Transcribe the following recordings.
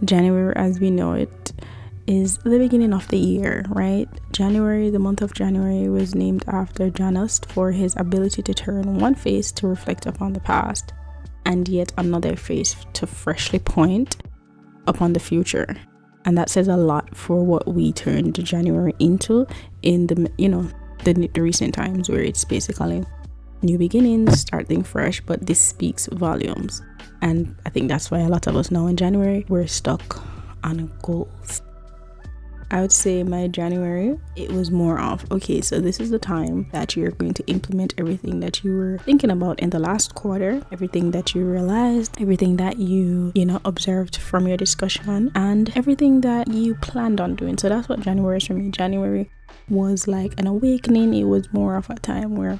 January, as we know it, is the beginning of the year, right? January, the month of January, was named after Janus for his ability to turn one face to reflect upon the past and yet another face to freshly point upon the future. And that says a lot for what we turned January into in the recent times, where it's basically new beginnings, starting fresh, but this speaks volumes. And I think that's why a lot of us now in January, we're stuck on goals. I would say my January, it was more of, okay, so this is the time that you're going to implement everything that you were thinking about in the last quarter, everything that you realized, everything that you observed from your discussion, and everything that you planned on doing. So that's what January is for me. January was like an awakening. It was more of a time where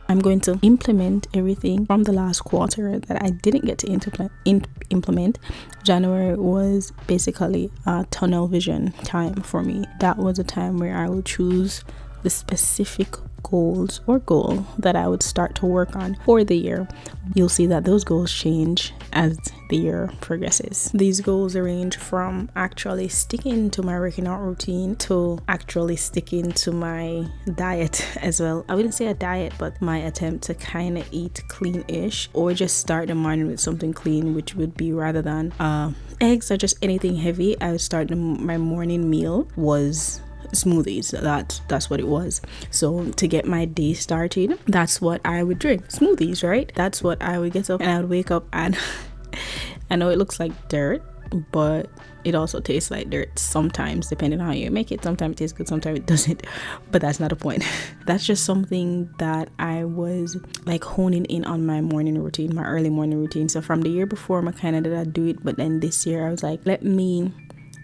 I'm going to implement everything from the last quarter that I didn't get to implement. January was basically a tunnel vision time for me. That was a time where I would choose the specific goals or goal that I would start to work on for the year. You'll see that those goals change as the year progresses. These goals range from actually sticking to my working out routine to actually sticking to my diet as well. I wouldn't say a diet, but my attempt to kind of eat clean-ish, or just start the morning with something clean, which would be, rather than eggs or just anything heavy, I would start my morning meal was smoothies. That's what it was. So to get my day started, that's what I would drink, smoothies, right? That's what I would get up, and I would wake up, and I know it looks like dirt, but it also tastes like dirt sometimes, depending on how you make it. Sometimes it tastes good, sometimes it doesn't, but that's not the point. That's just something that I was like honing in on my morning routine, my early morning routine. So from the year before, I kind of did I do it, but then this year I was like, let me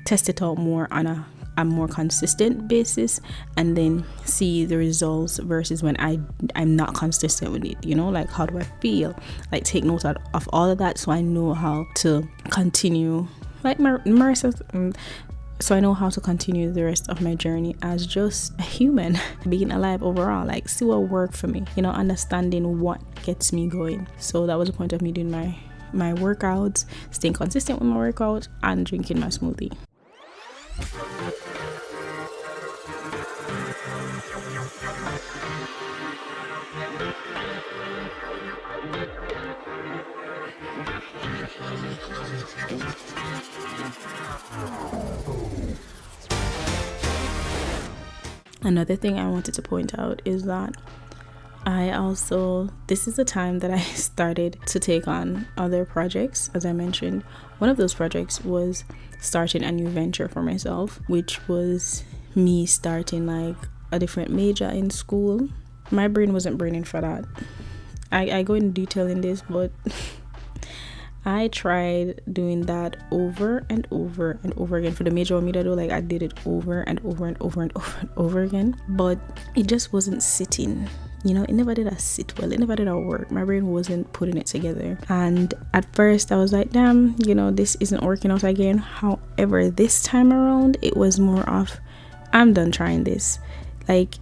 test it out more on a more consistent basis, and then see the results versus when I'm not consistent with it. Like, how do I feel? Like, take note of all of that, so I know how to continue, like so I know how to continue the rest of my journey as just a human being alive overall. Like, see what worked for me, understanding what gets me going. So that was the point of me doing my workouts, staying consistent with my workout, and drinking my smoothie. Another thing I wanted to point out is that this is the time that I started to take on other projects. As I mentioned, one of those projects was starting a new venture for myself, which was me starting like a different major in school. My brain wasn't braining for that. I go in detail in this, but I tried doing that over and over and over again. For the major one, like, I did it over and over and over and over and over again, but it just wasn't sitting. It never did sit well. It never did work. My brain wasn't putting it together. And at first I was like, damn, this isn't working out again. However, this time around, it was more of, I'm done trying this. Like,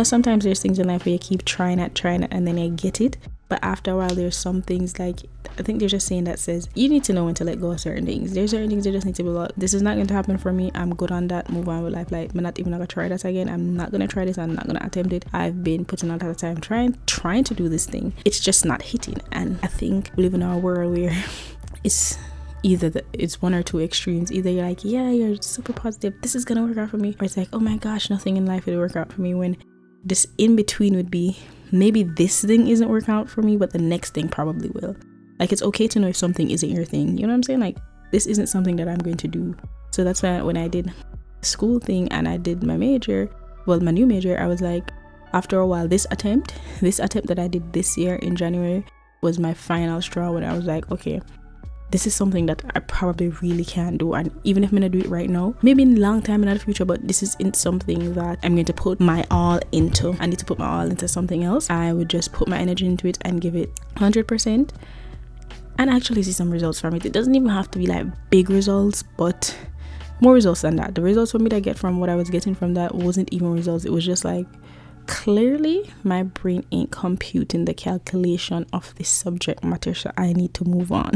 sometimes there's things in life where you keep trying it, and then you get it. But after a while, there's some things, like, I think there's a saying that says you need to know when to let go of certain things. There's certain things you just need to be like, this is not going to happen for me. I'm good on that. Move on with life. Like, I'm not even going to try that again. I'm not going to try this. I'm not going to attempt it. I've been putting out a lot of time trying to do this thing. It's just not hitting. And I think we live in our world where it's it's one or two extremes. Either you're like, yeah, you're super positive, this is going to work out for me. Or it's like, oh my gosh, nothing in life will work out for me. When this in between would be, maybe this thing isn't working out for me, but the next thing probably will. Like, it's okay to know if something isn't your thing. You know what I'm saying? Like, this isn't something that I'm going to do. So that's why when I did school thing and I did my new major, I was like, after a while, this attempt that I did this year in January was my final straw, when I was like, okay, this is something that I probably really can't do. And even if I'm going to do it right now, maybe in a long time in the future, but this isn't something that I'm going to put my all into. I need to put my all into something else. I would just put my energy into it and give it 100% and actually see some results from it. It doesn't even have to be like big results, but more results than that. The results for me that I get from what I was getting from that wasn't even results. It was just like, clearly my brain ain't computing the calculation of this subject matter, so I need to move on.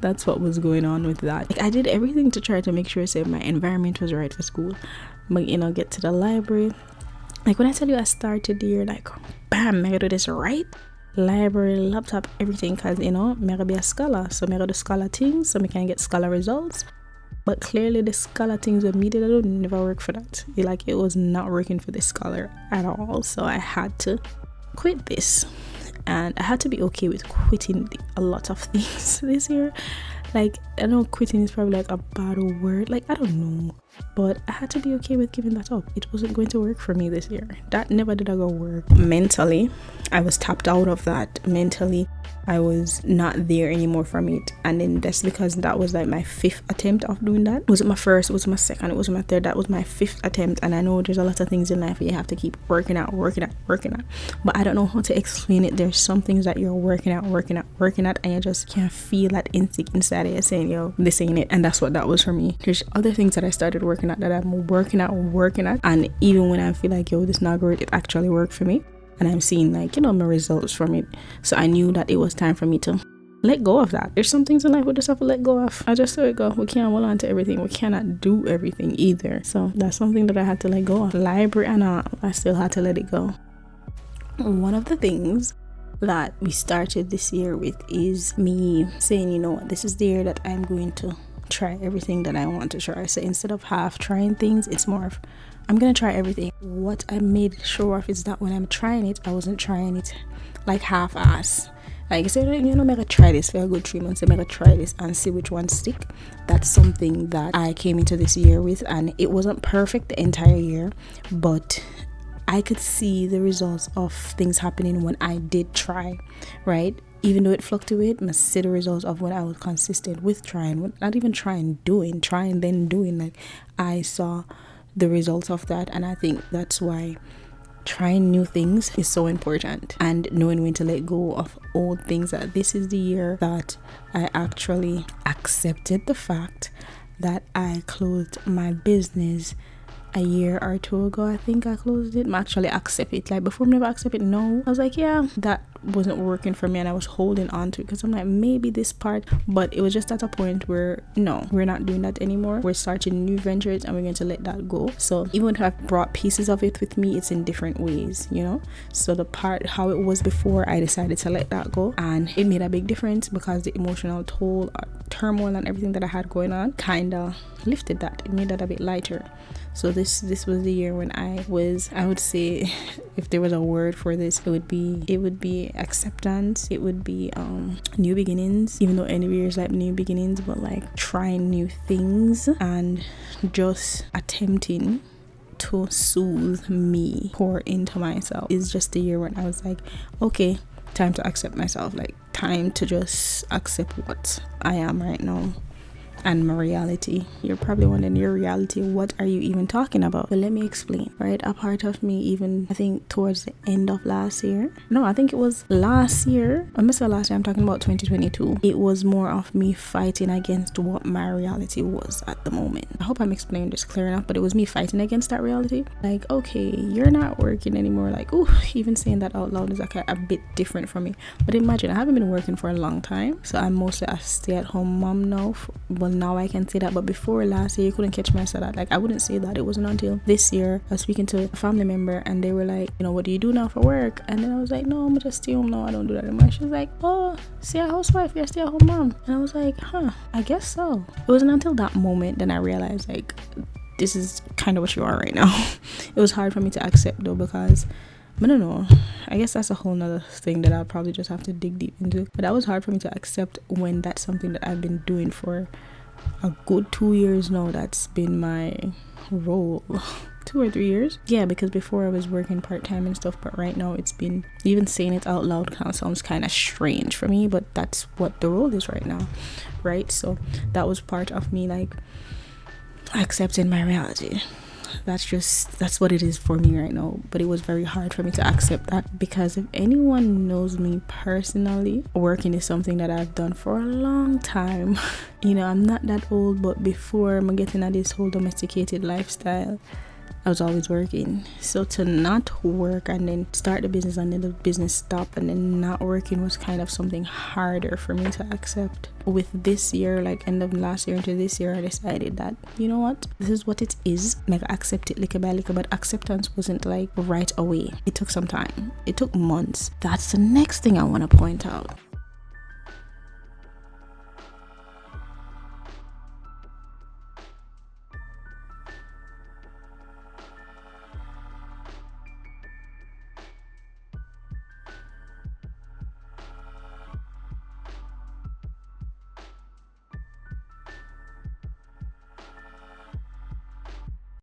That's what was going on with that. Like, I did everything to try to make sure say my environment was right for school, but get to the library. Like, when I tell you I started the year like bam, I gotta do this right, library, laptop, everything, because I gotta be a scholar, so I gotta do scholar things so I can get scholar results. But clearly the scholar things that me did, I don't never work for that. It was not working for the scholar at all. So I had to quit this, and I had to be okay with quitting a lot of things this year. Like, I know quitting is probably like a bad word, like I don't know, but I had to be okay with giving that up. It wasn't going to work for me this year. That never did go work. Mentally, I was tapped out of that. Mentally, I was not there anymore from it. And then that's because that was like my 5th attempt of doing that. It wasn't my first, it was my second, it was my third, that was my 5th attempt. And I know there's a lot of things in life where you have to keep working out, but I don't know how to explain it. There's some things that you're working out, and you just can't feel that instinct inside of you saying, yo, this ain't it. And that's what that was for me. There's other things that I started working at that I'm working at, and even when I feel like, yo, this is not great, it actually worked for me. And I'm seeing my results from it. So I knew that it was time for me to let go of that. There's some things in life we just have to let go of. I just let it go. We can't hold on to everything. We cannot do everything either. So that's something that I had to let go of. Library and all, I still had to let it go. One of the things that we started this year with is me saying, this is the year that I'm going to try everything that I want to try. So instead of half trying things, it's more of, I'm gonna try everything. What I made sure of is that when I'm trying it, I wasn't trying it like half-ass. Like I said, I'm gonna try this for a good 3 months. I'm gonna try this and see which one stick. That's something that I came into this year with, and it wasn't perfect the entire year, but I could see the results of things happening when I did try, right? Even though it fluctuated, I see the results of when I was consistent with trying, not even trying then doing. Like, I saw the results of that, and I think that's why trying new things is so important, and knowing when to let go of old things. That this is the year that I actually accepted the fact that I closed my business a year or 2 ago. I think I closed it. I actually accept it. Like, before I never accept it. No, I was like, yeah, that wasn't working for me, and I was holding on to it because I'm like, maybe this part. But it was just at a point where no, we're not doing that anymore. We're starting new ventures, and we're going to let that go. So even if I've brought pieces of it with me, it's in different ways, so the part how it was before, I decided to let that go, and it made a big difference because the emotional toll, turmoil, and everything that I had going on kind of lifted that. It made that a bit lighter. So this was the year when I would say, if there was a word for this, it would be acceptance. It would be new beginnings, even though any year is like new beginnings, but like trying new things and just attempting to soothe me, pour into myself. Is just the year when I was like, okay, time to accept myself, like time to just accept what I am right now and my reality. You're probably wondering, your reality, what are you even talking about? But let me explain, right? A part of me, even I think towards the end of last year, no, I think it was last year, I missed last year, I'm talking about 2022, it was more of me fighting against what my reality was at the moment. I hope I'm explaining this clear enough, but it was me fighting against that reality. Like, okay, you're not working anymore. Like, oh, even saying that out loud is like a bit different for me. But imagine, I haven't been working for a long time, so I'm mostly a stay-at-home mom now. Well, now I can say that, but before last year, you couldn't catch me. I said that. Like, I wouldn't say that. It wasn't until this year I was speaking to a family member, and they were like, what do you do now for work? And then I was like, no, I'm just stay home now. I don't do that anymore. She was like, oh, stay a housewife, you're stay at home mom. And I was like, I guess so. It wasn't until that moment then I realized, like, this is kind of what you are right now. It was hard for me to accept though, because I don't know, I guess that's a whole nother thing that I'll probably just have to dig deep into. But that was hard for me to accept when that's something that I've been doing for a good 2 years now. That's been my role. 2 or 3 years, yeah, because before I was working part-time and stuff, but right now it's been, even saying it out loud sounds kind of strange for me, but that's what the role is right now, right? So that was part of me, like, accepting my reality. that's what it is for me right now. But it was very hard for me to accept that, because if anyone knows me personally, working is something that I've done for a long time. I'm not that old, but before I'm getting at this whole domesticated lifestyle, I was always working. So to not work and then start the business and then the business stop and then not working was kind of something harder for me to accept. With this year, like end of last year into this year, I decided that, you know what, this is what it is. Like, accept it little by little, but acceptance wasn't like right away. It took some time. It took months. That's the next thing I want to point out.